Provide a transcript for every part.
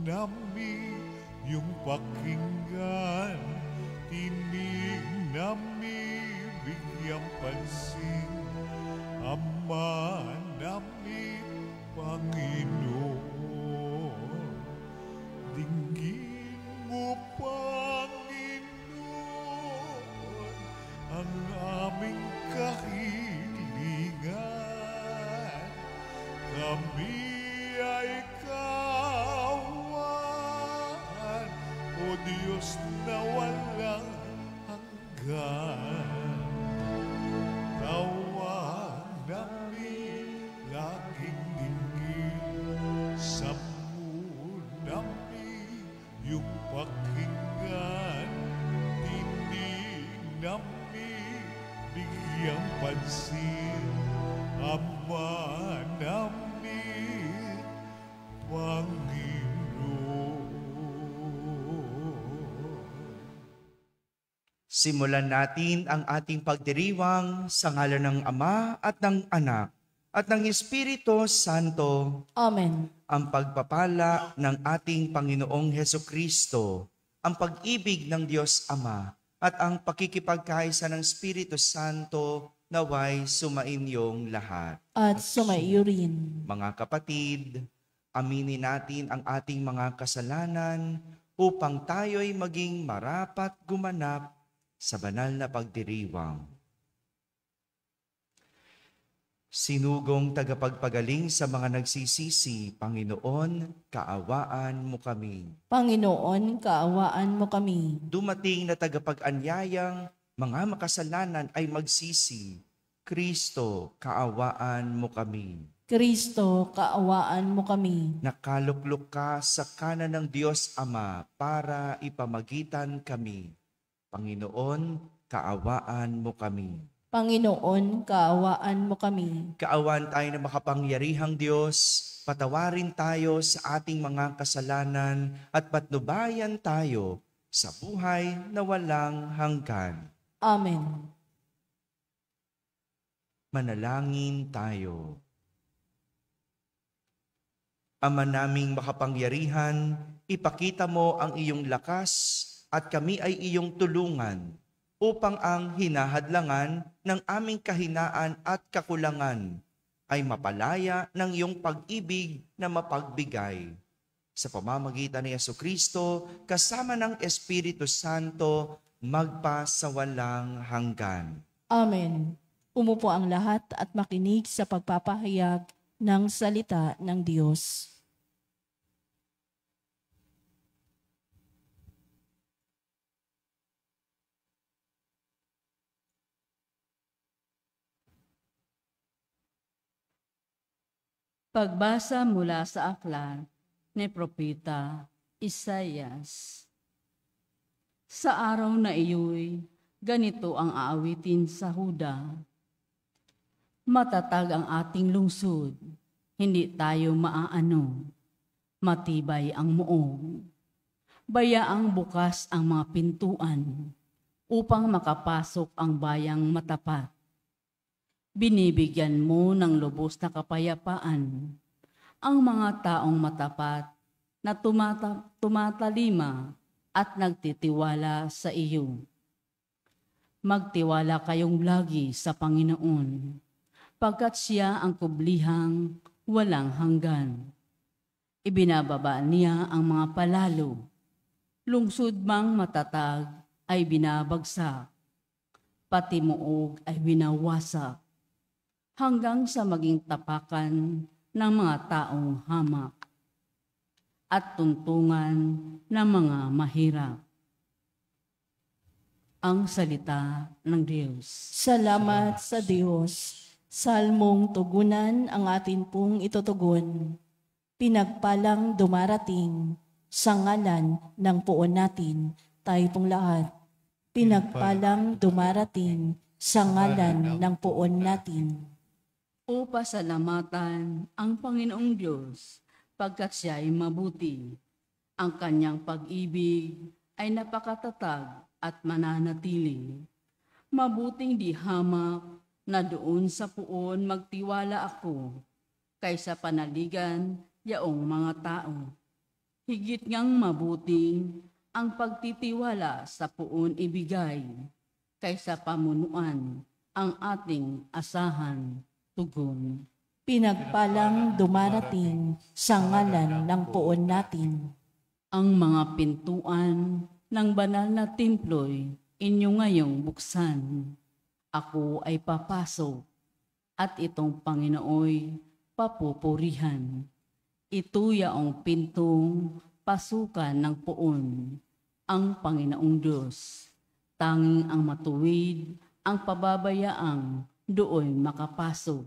nami yung pakinggan, tinig nami bigyang pansin, Ama nami Panginoon. Dinggin mo, Panginoon, ang aming kahilingan. Kami ay kawan, O Diyos na walang hanggan. Tawag namin laging dinggin, sammu namin yung pakinggan, tinig namin bigyang pansin, Ama namin Panginoon. Simulan natin ang ating pagdiriwang sa ngalan ng Ama at ng Anak at ng Espiritu Santo. Amen. Ang pagpapala ng ating Panginoong Hesukristo, ang pag-ibig ng Diyos Ama at ang pakikipagkaisa ng Espiritu Santo naway sumainyong lahat. At sumaiyo rin. Mga kapatid, aminin natin ang ating mga kasalanan upang tayo'y maging marapat gumanap sa banal na pagdiriwang. Sinugong tagapagpagaling sa mga nagsisisi, Panginoon, kaawaan mo kami. Panginoon, kaawaan mo kami. Dumating na tagapag-anyayang mga makasalanan ay magsisi, Kristo, kaawaan mo kami. Kristo, kaawaan mo kami. Nakaluklok ka sa kanan ng Diyos Ama para ipamagitan kami. Panginoon, kaawaan mo kami. Panginoon, kaawaan mo kami. Kaawaan tayo ng makapangyarihang Diyos, patawarin tayo sa ating mga kasalanan at patnubayan tayo sa buhay na walang hanggan. Amen. Manalangin tayo. Ama naming makapangyarihan, ipakita mo ang iyong lakas at kami ay iyong tulungan upang ang hinahadlangan ng aming kahinaan at kakulangan ay mapalaya ng iyong pag-ibig na mapagbigay. Sa pamamagitan ni Jesucristo, kasama ng Espiritu Santo, magpa sa walang hanggan. Amen. Umupo ang lahat at makinig sa pagpapahayag ng salita ng Diyos. Pagbasa mula sa aklat ni Propeta Isaias. Sa araw na iyo'y ganito ang aawitin sa Huda. Matatag ang ating lungsod, hindi tayo maaano. Matibay ang muong. Bayaang bukas ang mga pintuan upang makapasok ang bayang matapat. Binibigyan mo ng lubos na kapayapaan ang mga taong matapat na tumatalima at nagtitiwala sa iyo. Magtiwala kayong lagi sa Panginoon, pagkat siya ang kublihang walang hanggan. Ibinababa niya ang mga palalo, lungsod mang matatag ay binabagsak, pati muog ay winawasak, hanggang sa maging tapakan ng mga taong hamak at tuntungan ng mga mahirap. Ang salita ng Diyos. Salamat sa Diyos. Salmong tugunan ang atin pong itutugon. Pinagpalang dumarating sa ngalan ng poon natin, tayo pong lahat. Pinagpalang dumarating sa ngalan ng poon natin. O pasalamatan ang Panginoong Diyos, pagkat siya ay mabuti. Ang kanyang pag-ibig ay napakatatag at mananatili. Mabuting di hamak na doon sa puon magtiwala ako, kaysa panaligan yaong mga tao. Higit ngang mabuti ang pagtitiwala sa puon ibigay, kaysa pamunuan ang ating asahan tugon. Pinagpalang dumarating sa ngalan ng poon natin. Ang mga pintuan ng banal na templo'y inyo ngayong buksan. Ako ay papasok at itong Panginooy papupurihan. Ito yaong pintong pasukan ng poon, ang Panginoong Diyos. Tanging ang matuwid, ang pababayaang doon makapasok.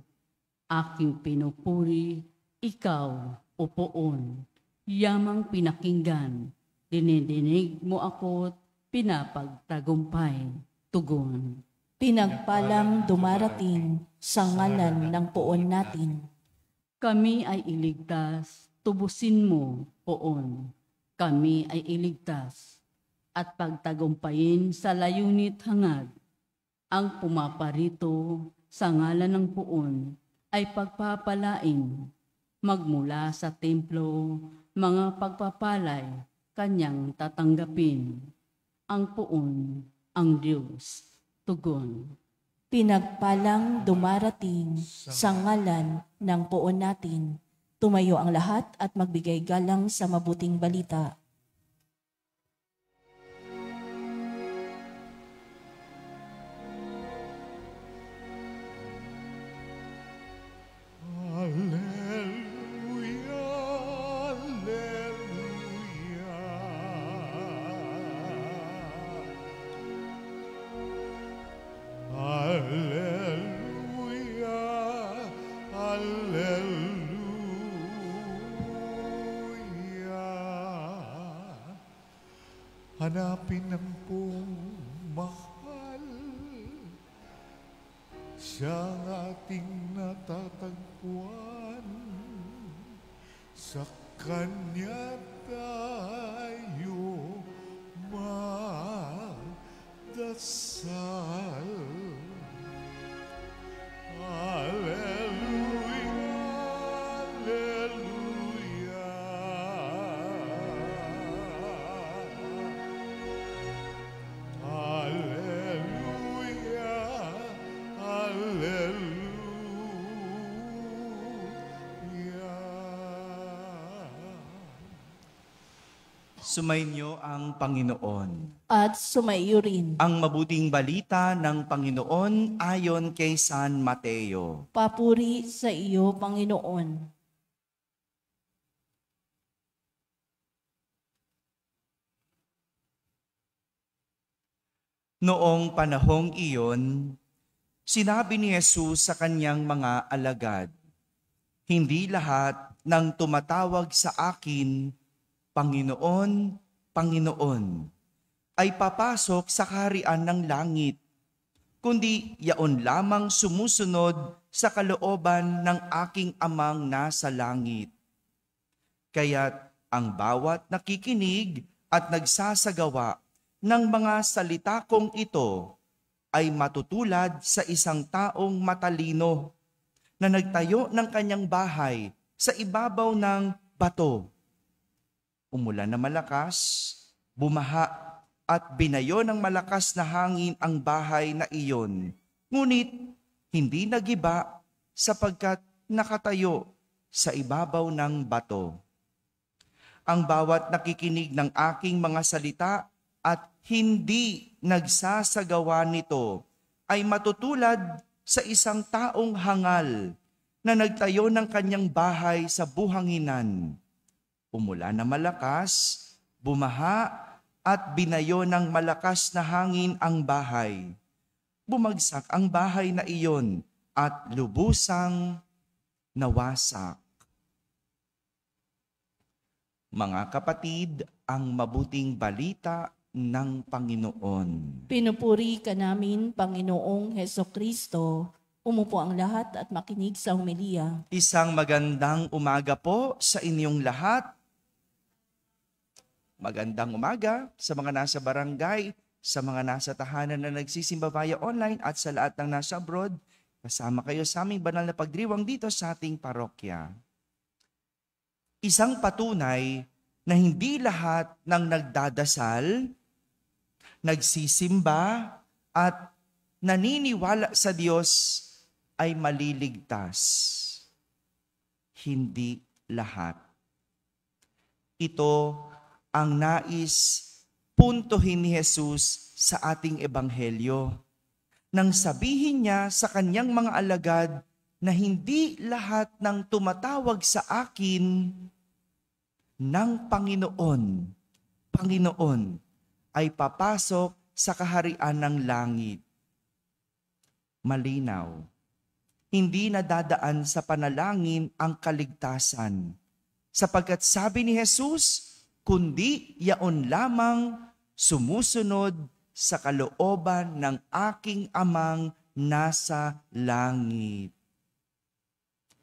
Aking pinupuri, ikaw o poon, yamang pinakinggan, dinidinig mo ako't pinapagtagumpay, tugon. Pinagpalang dumarating sa ngalan ng poon natin. Kami ay iligtas, tubusin mo, poon. Kami ay iligtas, at pagtagumpayin sa layunit hangad. Ang pumaparito sa ngalan ng poon ay pagpapalain. Magmula sa templo, mga pagpapalay, kanyang tatanggapin. Ang poon, ang Diyos, tugon. Pinagpalang dumarating sa ngalan ng poon natin. Tumayo ang lahat at magbigay galang sa mabuting balita. Alleluia, alleluia. Alleluia, alleluia. Hanapin ang mahal, siyang ating natatagpuan. Sa Kanya tayo magdasal. Alleluia, alleluia. Alleluia, alleluia. Sumainyo ang Panginoon. At sumaiyo rin. Ang mabuting balita ng Panginoon ayon kay San Mateo. Papuri sa iyo, Panginoon. Noong panahong iyon, sinabi ni Jesus sa kanyang mga alagad, "Hindi lahat ng tumatawag sa akin, Panginoon, Panginoon, ay papasok sa kaharian ng langit, kundi yaon lamang sumusunod sa kalooban ng aking Amang nasa langit. Kaya't ang bawat nakikinig at nagsasagawa ng mga salita kong ito ay matutulad sa isang taong matalino na nagtayo ng kanyang bahay sa ibabaw ng bato. Umulan na malakas, bumaha at binayo ng malakas na hangin ang bahay na iyon. Ngunit hindi nagiba sapagkat nakatayo sa ibabaw ng bato. Ang bawat nakikinig ng aking mga salita at hindi nagsasagawa nito ay matutulad sa isang taong hangal na nagtayo ng kanyang bahay sa buhanginan. Umulan na malakas, bumaha at binayo ng malakas na hangin ang bahay. Bumagsak ang bahay na iyon at lubusang nawasak." Mga kapatid, ang mabuting balita ng Panginoon. Pinupuri ka namin, Panginoong Hesukristo. Umupo ang lahat at makinig sa homilya. Isang magandang umaga po sa inyong lahat. Magandang umaga sa mga nasa barangay, sa mga nasa tahanan na nagsisimba via online at sa lahat ng nasa abroad. Kasama kayo sa aming banal na pagdiriwang dito sa ating parokya. Isang patunay na hindi lahat ng nagdadasal, nagsisimba, at naniniwala sa Diyos ay maliligtas. Hindi lahat. Ito ang nais puntuhin ni Jesus sa ating ebanghelyo. Nang sabihin niya sa kanyang mga alagad na hindi lahat ng tumatawag sa akin ng Panginoon ay papasok sa kaharian ng langit. Malinaw. Hindi nadadaan sa panalangin ang kaligtasan. Sapagkat sabi ni Jesus, kundi yaon lamang sumusunod sa kalooban ng aking amang nasa langit.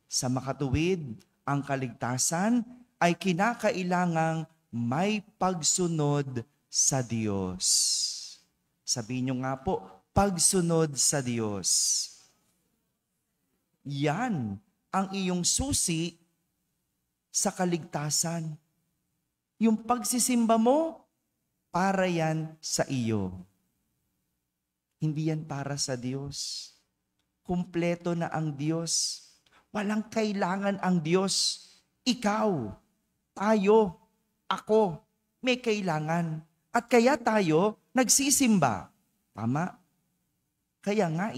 Sa makatuwid, ang kaligtasan ay kinakailangang may pagsunod sa Diyos. Sabihin niyo nga po, pagsunod sa Diyos. Yan ang iyong susi sa kaligtasan. Yung pagsisimba mo, para yan sa iyo. Hindi yan para sa Diyos. Kumpleto na ang Diyos. Walang kailangan ang Diyos. Ikaw, tayo, ako, may kailangan. At kaya tayo nagsisimba. Tama? Kaya nga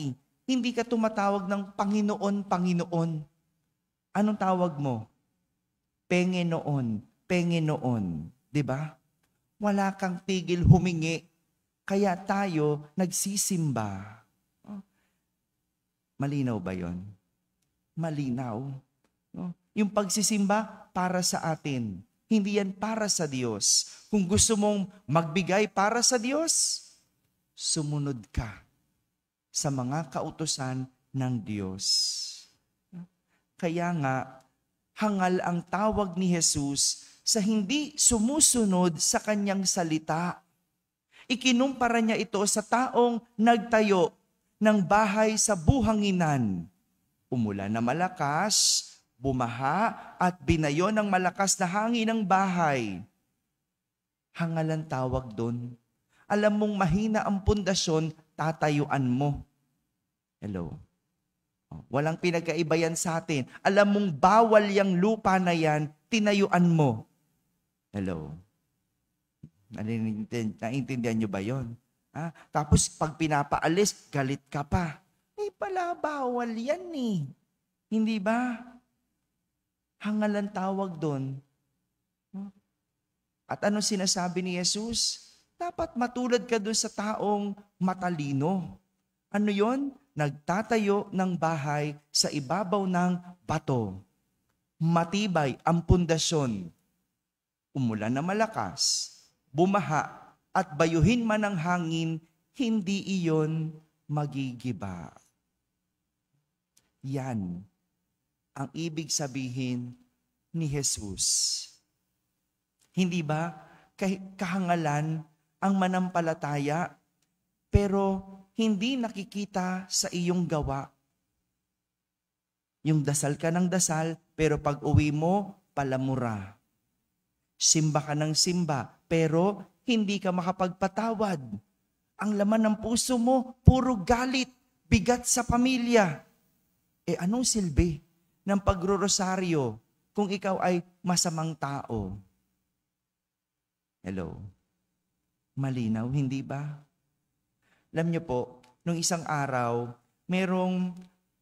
hindi ka tumatawag ng Panginoon, Panginoon. Anong tawag mo? Panginoon, Panginoon. Diba? Wala kang tigil humingi. Kaya tayo nagsisimba. Malinaw ba yon? Malinaw. Yung pagsisimba para sa atin. Hindi yan para sa Diyos. Kung gusto mong magbigay para sa Diyos, sumunod ka sa mga kautusan ng Diyos. Kaya nga, hangal ang tawag ni Jesus sa hindi sumusunod sa kanyang salita. Ikinumpara niya ito sa taong nagtayo ng bahay sa buhanginan. Umulan na malakas, bumaha at binayo ng malakas na hangin ang bahay. Hangal ang tawag doon. Alam mong mahina ang pundasyon, tatayuan mo. Hello. Walang pinagkaiba yan sa atin. Alam mong bawal yung lupa na yan, tinayuan mo. Hello. Naintindihan nyo ba yon? Tapos pag pinapaalis, galit ka pa. Pala bawal yan eh. Hindi ba? Hangal ang tawag doon. At ano sinasabi ni Jesus? Dapat matulad ka doon sa taong matalino. Ano yon? Nagtatayo ng bahay sa ibabaw ng bato. Matibay ang pundasyon. Umulan na malakas, bumaha, at bayuhin man ng hangin, hindi iyon magigiba. Yan ang ibig sabihin ni Jesus. Hindi ba kahangalan ang manampalataya, pero hindi nakikita sa iyong gawa? Yung dasal ka ng dasal, pero pag uwi mo, palamura. Simba ka ng simba, pero hindi ka makapagpatawad. Ang laman ng puso mo, puro galit, bigat sa pamilya. Anong silbi ng pagrorosaryo kung ikaw ay masamang tao? Hello? Malinaw, hindi ba? Alam niyo po, nung isang araw, merong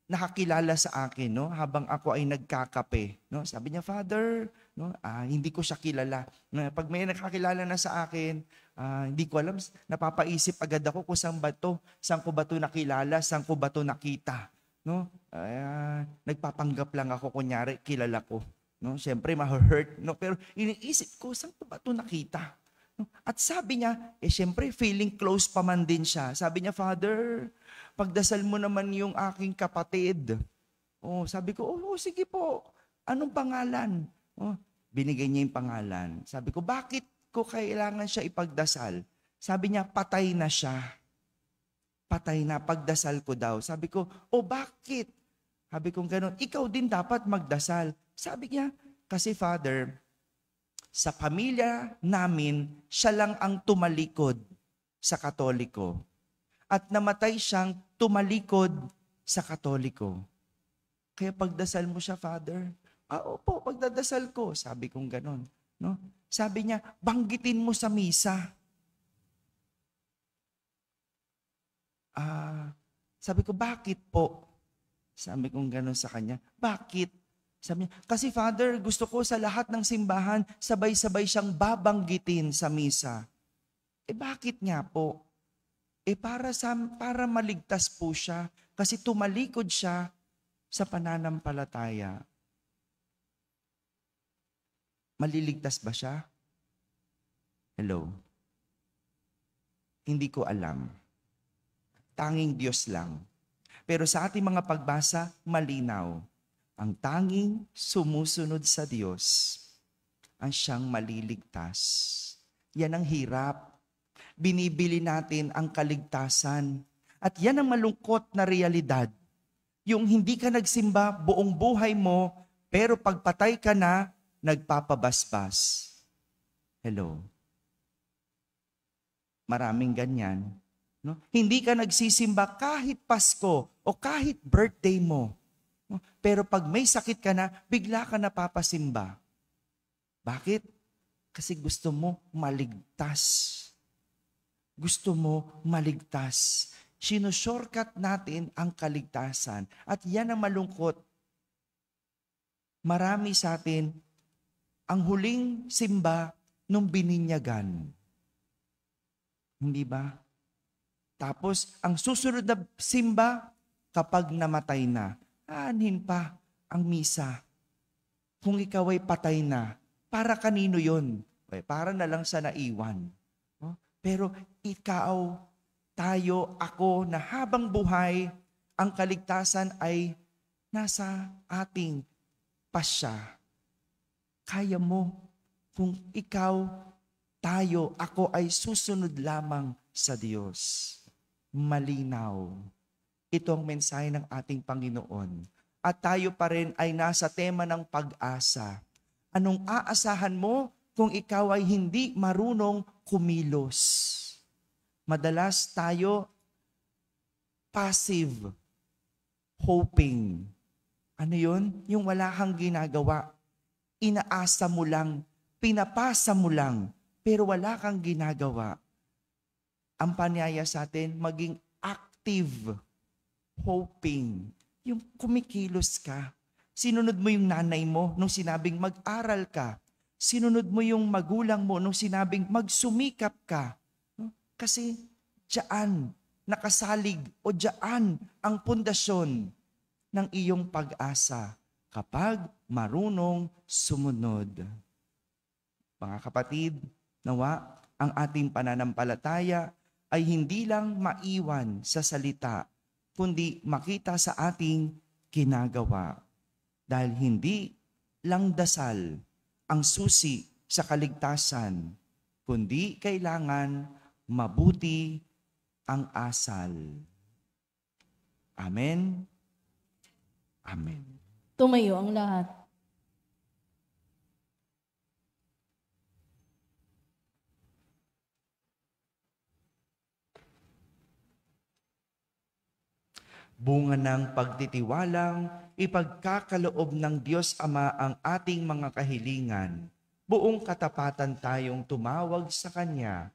nakakilala sa akin, no, habang ako ay nagkakape, no. Sabi niya, "Father, no, hindi ko siya kilala." Pag may nakakilala na sa akin, hindi ko alam, napapaisip agad ako kung saan ko ba to nakilala, saan ko ba to nakita, no? Nagpapanggap lang ako, kunyari kilala ko, no. Siyempre ma-hurt, no, pero iniisip ko, saan ko ba to nakita? At sabi niya, siyempre feeling close pa man din siya. Sabi niya, "Father, pagdasal mo naman yung aking kapatid." Sabi ko, sige po. Anong pangalan? Binigay niya yung pangalan. Sabi ko, bakit ko kailangan siya ipagdasal? Sabi niya, patay na siya. Patay na, pagdasal ko daw. Sabi ko, bakit? Sabi ko gano'n, ikaw din dapat magdasal. Sabi niya, Kasi Father, sa pamilya namin, siya lang ang tumalikod sa Katoliko. At namatay siyang tumalikod sa Katoliko. Kaya pagdasal mo siya, Father, opo, pagdadasal ko. Sabi kong ganon. No? Sabi niya, banggitin mo sa misa. Sabi ko, bakit po? Sabi kong ganon sa kanya, bakit? Sabi niya, kasi Father, gusto ko sa lahat ng simbahan, sabay-sabay siyang babanggitin sa misa. Bakit nga po? Para maligtas po siya, kasi tumalikod siya sa pananampalataya. Maliligtas ba siya? Hello? Hindi ko alam. Tanging Diyos lang. Pero sa ating mga pagbasa, malinaw. Ang tanging sumusunod sa Diyos ang siyang maliligtas. Yan ang hirap. Binibili natin ang kaligtasan. At yan ang malungkot na realidad. Yung hindi ka nagsimba buong buhay mo, pero pagpatay ka na, nagpapabasbas. Hello? Maraming ganyan. No? Hindi ka nagsisimba kahit Pasko o kahit birthday mo. No? Pero pag may sakit ka na, bigla ka napapasimba. Bakit? Kasi gusto mo maligtas. Gusto mo maligtas. Sinushortcut natin ang kaligtasan. At yan ang malungkot. Marami sa atin ang huling simba nung bininyagan. Hindi ba? Tapos, ang susunod na simba, kapag namatay na, aanhin pa ang misa. Kung ikaw ay patay na, para kanino yun? Para na lang sa naiwan. Pero ikaw, tayo, ako, na habang buhay, ang kaligtasan ay nasa ating pasya. Kaya mo, kung ikaw, tayo, ako ay susunod lamang sa Diyos. Malinaw. Ito ang mensahe ng ating Panginoon. At tayo pa rin ay nasa tema ng pag-asa. Anong aasahan mo kung ikaw ay hindi marunong kumilos? Madalas tayo passive hoping. Ano yun? Yung wala kang ginagawa. Inaasa mo lang, pinapasa mo lang, pero wala kang ginagawa. Ang panyaya sa atin, maging active hoping. Yung kumikilos ka. Sinunod mo yung nanay mo nung sinabing mag-aral ka. Sinunod mo yung magulang mo nung sinabing magsumikap ka. Kasi diyaan, nakasalig o diyaan ang pundasyon ng iyong pag-asa kapag marunong sumunod. Mga kapatid, nawa ang ating pananampalataya ay hindi lang maiwan sa salita, kundi makita sa ating ginagawa. Dahil hindi lang dasal ang susi sa kaligtasan, kundi kailangan mabuti ang asal. Amen. Amen. Tumayo ang lahat. Bunga ng pagtitiwalang ipagkakaloob ng Diyos Ama ang ating mga kahilingan. Buong katapatan tayong tumawag sa Kanya.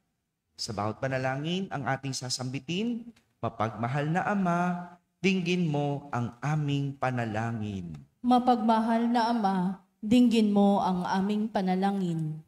Sa bawat panalangin ang ating sasambitin, mapagmahal na Ama, dinggin mo ang aming panalangin. Mapagmahal na Ama, dinggin mo ang aming panalangin.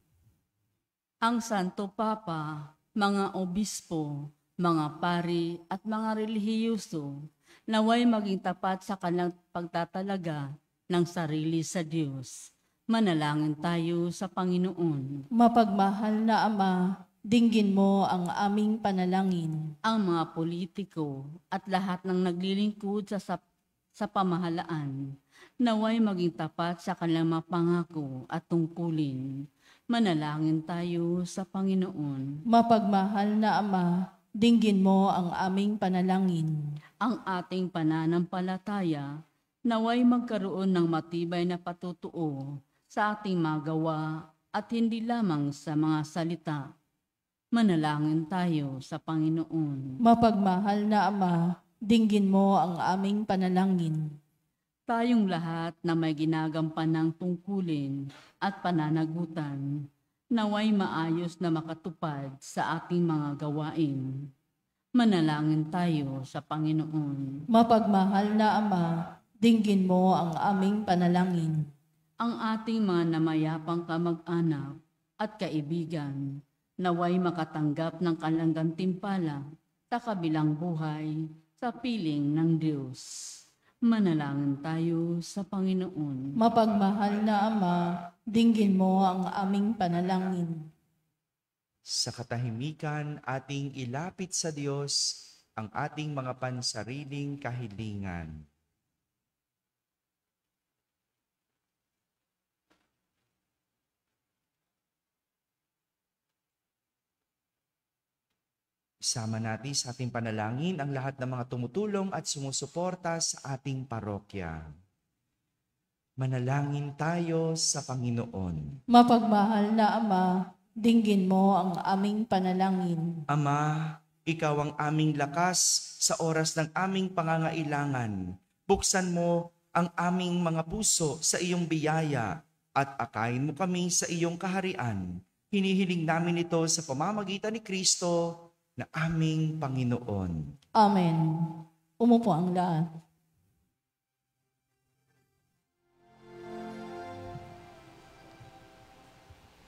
Ang Santo Papa, mga obispo, mga pari at mga relihiyoso, naway maging tapat sa kanilang pagtatalaga ng sarili sa Diyos. Manalangin tayo sa Panginoon. Mapagmahal na Ama, dinggin mo ang aming panalangin. Ang mga politiko at lahat ng naglilingkod sa pamahalaan, naway maging tapat sa kanilang mga pangako at tungkulin. Manalangin tayo sa Panginoon. Mapagmahal na Ama, dinggin mo ang aming panalangin. Ang ating pananampalataya, naway magkaroon ng matibay na patutuo sa ating mga gawa at hindi lamang sa mga salita. Manalangin tayo sa Panginoon. Mapagmahal na Ama, dinggin mo ang aming panalangin. Tayong lahat na may ginagampan ng tungkulin at pananagutan, naway maayos na makatupad sa ating mga gawain. Manalangin tayo sa Panginoon. Mapagmahal na Ama, dinggin mo ang aming panalangin. Ang ating mga namayapang kamag-anak at kaibigan, naway makatanggap ng kanilang timpala sa kabilang buhay sa piling ng Diyos. Manalangin tayo sa Panginoon. Mapagmahal na Ama, dinggin mo ang aming panalangin. Sa katahimikan, ating ilapit sa Diyos ang ating mga pansariling kahilingan. Isama natin sa ating panalangin ang lahat ng mga tumutulong at sumusuporta sa ating parokya. Manalangin tayo sa Panginoon. Mapagmahal na Ama, dinggin mo ang aming panalangin. Ama, Ikaw ang aming lakas sa oras ng aming pangangailangan. Buksan mo ang aming mga puso sa iyong biyaya at akayin mo kami sa iyong kaharian. Hinihiling namin ito sa pamamagitan ni Kristo na aming Panginoon. Amen. Umupo ang lahat.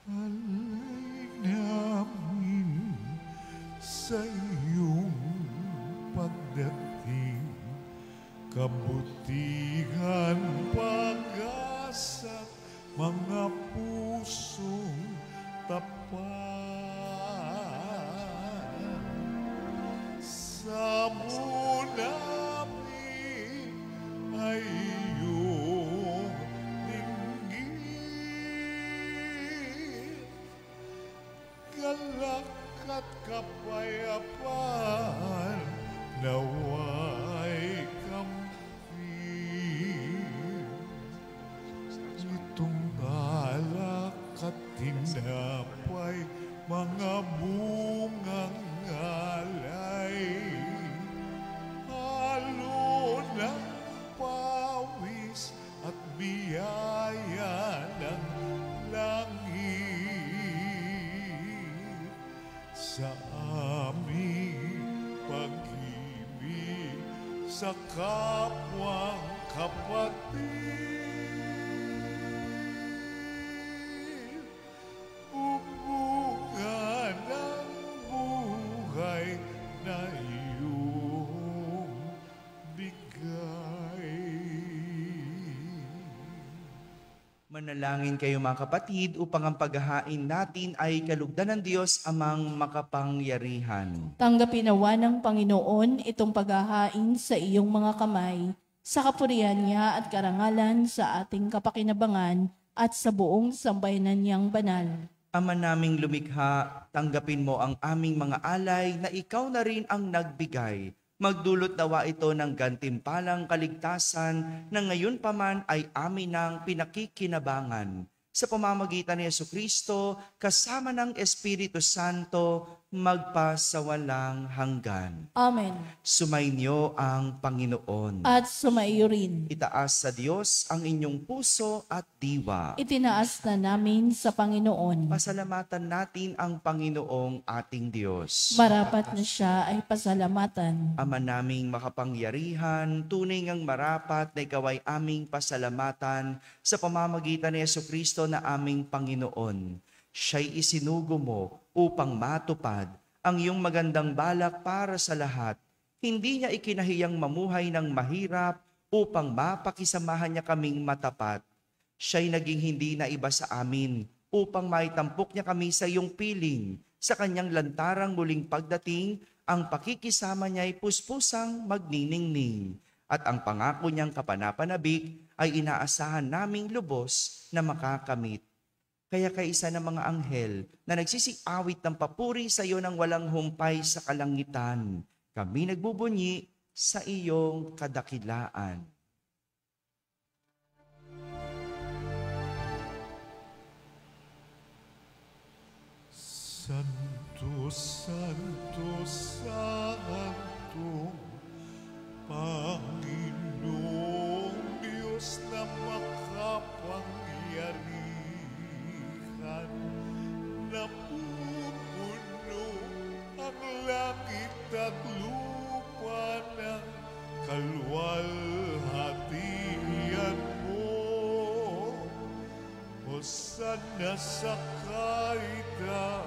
Alay namin sa iyong pagdating, kabutihan, pag-asa, mga pusong tapat. Sa namin ay iyong dinggin, galak at kapayapaan naway kampi. Itong alak at tinapay, mga bungang alay, halo ng pawis at biyaya ng langit. Sa aming pag-ibig sa kapwang kapatid, bunga ng buhay na iyong bigay. Manalangin kayo mga kapatid upang ang paghahain natin ay kalugdan ng Diyos amang makapangyarihan. Tanggapin nawa ng Panginoon itong paghahain sa iyong mga kamay, sa kapurihan niya at karangalan sa ating kapakinabangan at sa buong sambayanan niyang banal. Ama naming lumikha, tanggapin mo ang aming mga alay na ikaw na rin ang nagbigay. Magdulot nawa ito ng gantimpalang kaligtasan na ngayon pa man ay amin ng pinakikinabangan. Sa pamamagitan ni Jesucristo, kasama ng Espiritu Santo, magpasawalang hanggan. Amen. Sumainyo ang Panginoon. At sumaiyo rin. Itaas sa Diyos ang inyong puso at diwa. Itinaas na namin sa Panginoon. Pasalamatan natin ang Panginoong ating Diyos. Marapat na siya ay pasalamatan. Ama naming makapangyarihan, tunay ngang marapat na ikaw ay aming pasalamatan sa pamamagitan ni Jesucristo na aming Panginoon. Siya'y isinugo mo upang matupad ang iyong magandang balak para sa lahat. Hindi niya ikinahiyang mamuhay ng mahirap upang mapakisamahan niya kaming matapat. Siya'y naging hindi na iba sa amin upang maitampok niya kami sa iyong piling. Sa kanyang lantarang muling pagdating, ang pakikisama niya ay puspusang magniningning. At ang pangako niyang kapanapanabik ay inaasahan naming lubos na makakamit. Kaya kaisa ng mga anghel na nagsisiawit ng papuri sa iyo ng walang humpay sa kalangitan, kami nagbubunyi sa iyong kadakilaan. Santo, Santo, Santo, Panginoong Diyos na makapangyarihan, napupuno ang langit at lupa ng kaluwalhatian mo. Hosana sa kaitaasan,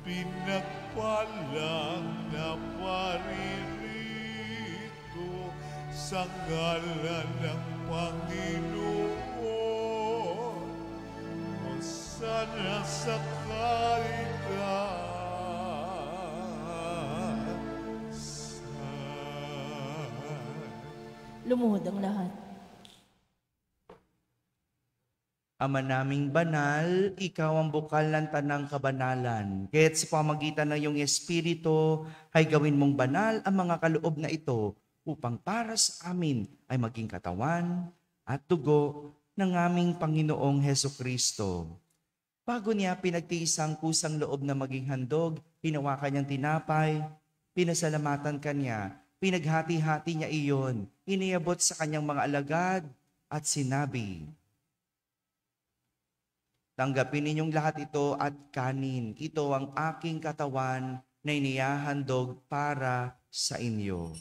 pinagpalang na paririto sa ngalan ng Panginoon. Hosana sa kaitaasan. Lumuhod ang lahat. Ama naming banal, ikaw ang bukal ng tanang kabanalan. Kaya't sa pamagitan ng iyong Espiritu, ay gawin mong banal ang mga kaloob na ito upang para sa amin ay maging katawan at dugo ng aming Panginoong Hesukristo. Bago niya pinagtiis ang kusang loob na maging handog, hinawakan niyang tinapay, pinasalamatan kanya, pinaghati-hati niya iyon, iniabot sa kanyang mga alagad at sinabi, "Tanggapin ninyong lahat ito at kanin. Ito ang aking katawan na inihahandog para sa inyo."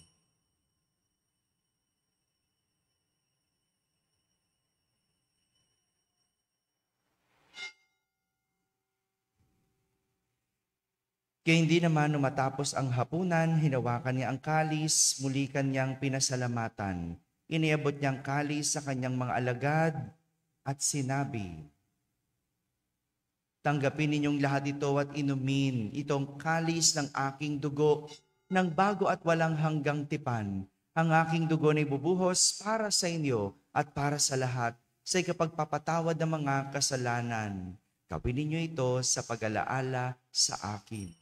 Kaya hindi naman matapos ang hapunan, hinawakan niya ang kalis, muli kanyang pinasalamatan. Iniabot niyang kalis sa kanyang mga alagad at sinabi, "Tanggapin ninyong lahat ito at inumin. Itong kalis ng aking dugo, ng bago at walang hanggang tipan. Ang aking dugo na ibubuhos para sa inyo at para sa lahat sa ikapagpapatawad ng mga kasalanan. Gawin ninyo ito sa pag-alaala sa akin."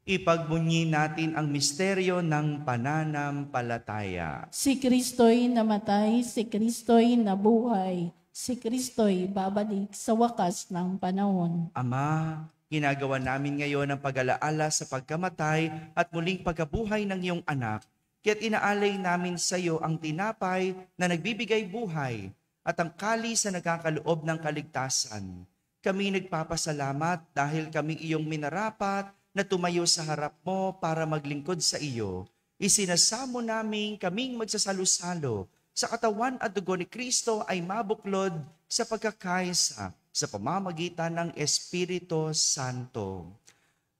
Ipagbunyi natin ang misteryo ng pananampalataya. Si Kristo'y namatay, si Kristo'y nabuhay, si Kristo'y babalik sa wakas ng panahon. Ama, ginagawa namin ngayon ang pag-alaala sa pagkamatay at muling pagkabuhay ng iyong anak. Kaya't inaalay namin sa iyo ang tinapay na nagbibigay buhay at ang kalis na nagkakaloob ng kaligtasan. Kami nagpapasalamat dahil kami iyong minarapat na tumayo sa harap mo para maglingkod sa iyo. Isinasamo namin kaming magsasalo-salo sa katawan at dugo ni Kristo ay mabuklod sa pagkakaisa sa pamamagitan ng Espiritu Santo.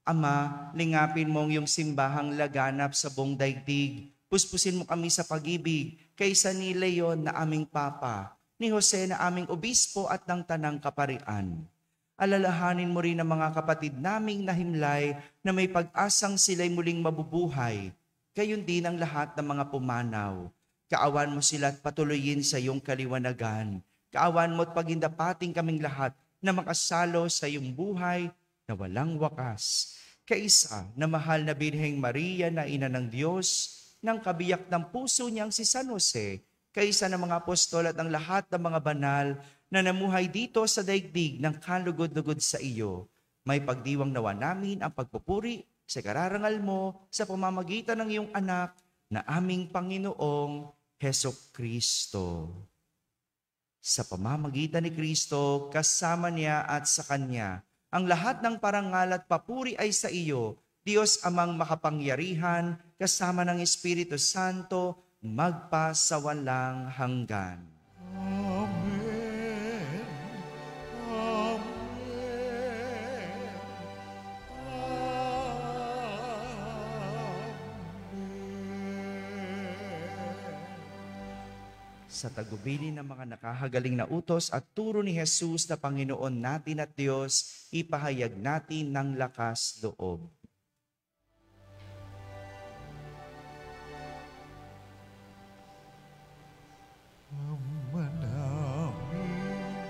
Ama, lingapin mo ang iyong simbahang laganap sa buong daigdig. Puspusin mo kami sa pag-ibig kaysa ni Leon na aming Papa, ni Jose na aming Obispo at ng Tanang Kaparian. Alalahanin mo rin ang mga kapatid naming nahimlay na may pag-asang sila'y muling mabubuhay. Gayon din ang lahat ng mga pumanaw. Kaawan mo sila at patuloyin sa iyong kaliwanagan. Kaawan mo at pagindapating kaming lahat na makasalo sa iyong buhay na walang wakas. Kaisa na mahal na Birheng Maria na ina ng Diyos, ng kabiyak ng puso niyang si San Jose, kaisa ng mga apostol at ang lahat ng mga banal na namuhay dito sa daigdig ng kalugod-lugod sa iyo. May pagdiwang nawa namin ang pagpupuri sa kararangal mo sa pamamagitan ng iyong anak na aming Panginoong Hesukristo. Sa pamamagitan ni Kristo, kasama niya at sa Kanya, ang lahat ng parangal at papuri ay sa iyo, Diyos amang makapangyarihan, kasama ng Espiritu Santo, magpasawalang hanggan. Amen. Amen. Amen. Sa tagubilin ng mga nakahagaling na utos at turo ni Jesus na Panginoon natin at Diyos, ipahayag natin ng lakas loob. Ama namin,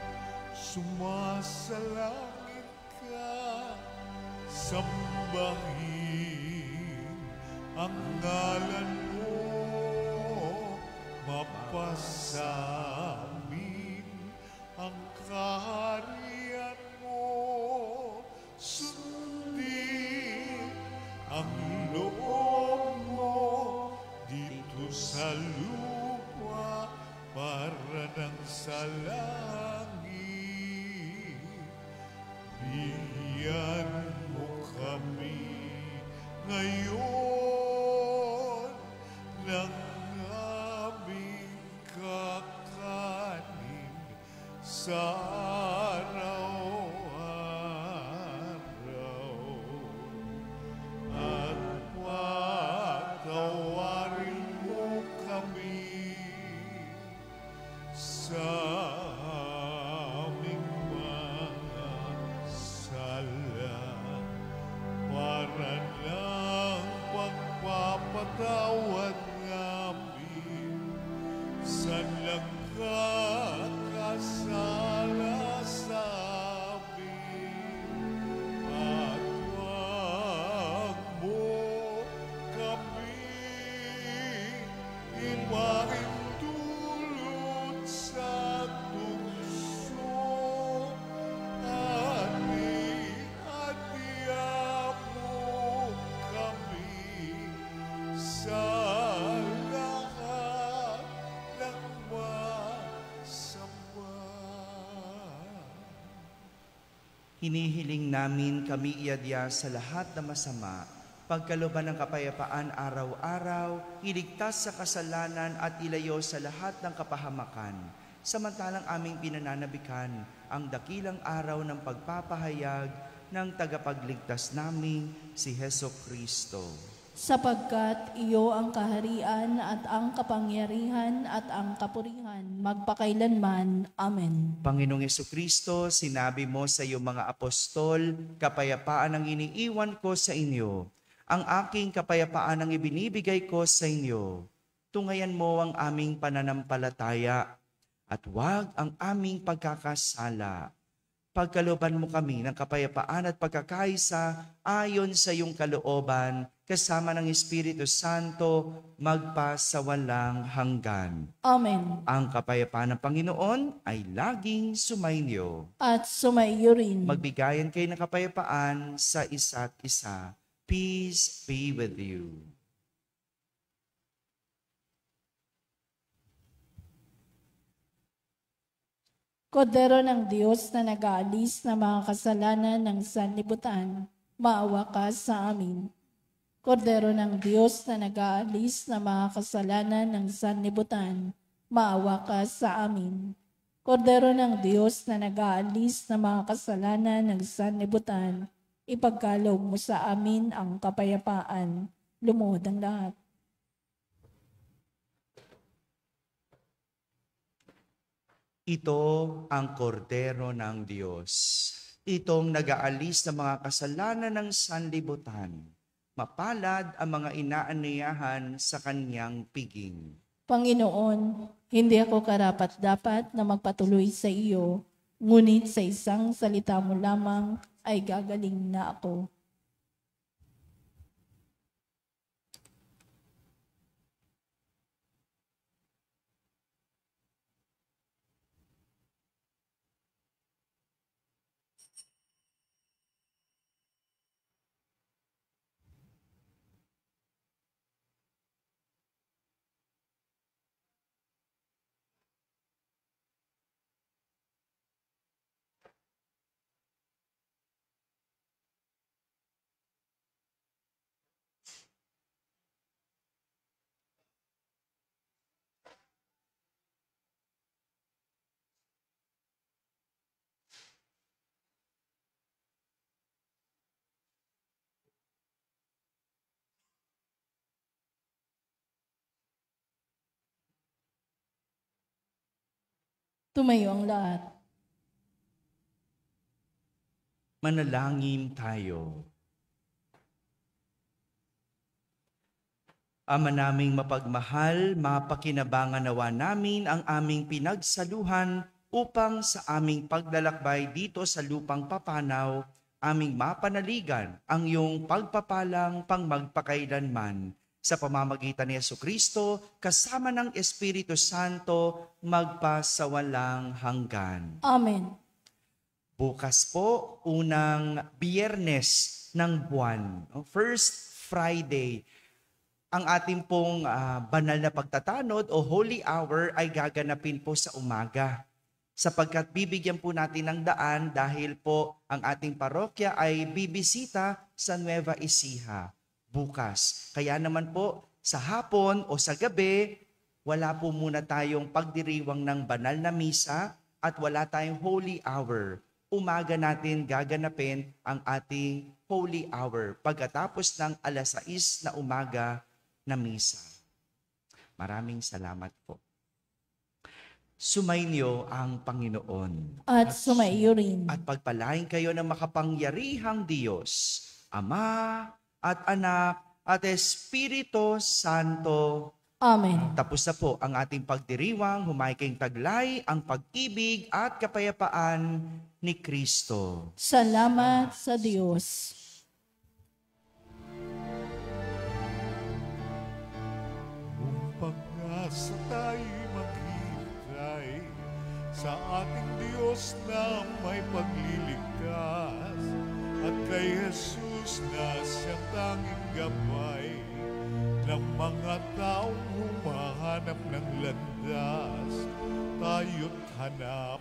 sumasalangit ka, Sambahin ang ngalan mo, mapasamin ang kaharian mo, sundin ang loob mo dito sa lupa para nang sa langit. Bigyan mo kami ngayon ng aming kakanin sa araw-araw. At patawarin mo kami sa aming mga sala para ng pagpapatawad namin sa nagkakasala sa amin. At huwag mo kami ipaintulot sa tukso at iadya mo kami sa lahat ng masama. Hinihiling namin kami iadya sa lahat na masama, pagkalooban ng kapayapaan araw-araw, iligtas sa kasalanan at ilayo sa lahat ng kapahamakan. Samantalang aming pinananabikan ang dakilang araw ng pagpapahayag ng tagapagligtas naming si Heso Kristo. Sapagkat iyo ang kaharian at ang kapangyarihan at ang kapurihan magpakailanman. Amen. Panginoong Jesucristo, sinabi mo sa iyong mga apostol, kapayapaan ang iniiwan ko sa inyo. Ang aking kapayapaan ang ibinibigay ko sa inyo. Tungayan mo ang aming pananampalataya at huwag ang aming pagkakasala. Pagkalooban mo kami ng kapayapaan at pagkakaisa ayon sa iyong kalooban, kasama ng Espiritu Santo, magpasawalang hanggan. Amen. Ang kapayapaan ng Panginoon ay laging sumainyo. At sumaiyo rin. Magbigayan kayo ng kapayapaan sa isa't isa. Peace be with you. Kordero ng Diyos na nag-aalis ng mga kasalanan ng sanlibutan, maawa ka sa amin. Kordero ng Diyos na nag-aalis ng mga kasalanan ng sanlibutan, maawa ka sa amin. Kordero ng Diyos na nag-aalis ng mga kasalanan ng sanlibutan, ipagkaloob mo sa amin ang kapayapaan. Lumuhod ang lahat. Ito ang kordero ng Diyos. Itong nag-aalis ng mga kasalanan ng sanlibutan. Mapalad ang mga inaaniyahan sa kanyang piging. Panginoon, hindi ako karapat-dapat na magpatuloy sa iyo, ngunit sa isang salita mo lamang ay gagaling na ako. Tumayo ang lahat. Manalangin tayo. Ama naming mapagmahal, mapakinabangan nawa namin ang aming pinagsaluhan upang sa aming paglalakbay dito sa lupang papanaw aming mapanaligan ang iyong pagpapalang pangmagpakailanman sa pamamagitan ni Jesucristo kasama ng Espiritu Santo magpasawalang hanggan. Amen. Bukas po, unang biyernes ng buwan, First Friday, ang ating pong banal na pagtatanod o Holy Hour ay gaganapin po sa umaga. Sapagkat bibigyan po natin ng daan dahil po ang ating parokya ay bibisita sa Nueva Ecija bukas. Kaya naman po sa hapon o sa gabi, wala po muna tayong pagdiriwang ng banal na misa at wala tayong Holy Hour. Umaga natin gaganapin ang ating Holy Hour pagkatapos ng 6:00 na umaga na misa. Maraming salamat po. Sumainyo ang Panginoon. At sumaiyo rin. At pagpalain kayo ng makapangyarihang Diyos, Ama at Anak at Espiritu Santo. Amen. Tapos na po ang ating pagdiriwang, humaykayong taglay ang pag-ibig at kapayapaan ni Kristo. Salamat sa Diyos. Pag-asa tayo'y maghihintay sa ating Diyos na may pagliligtas at kay Jesus na siyang tanging gabay ng mga taong humahanap ng landas. Tayo't hanap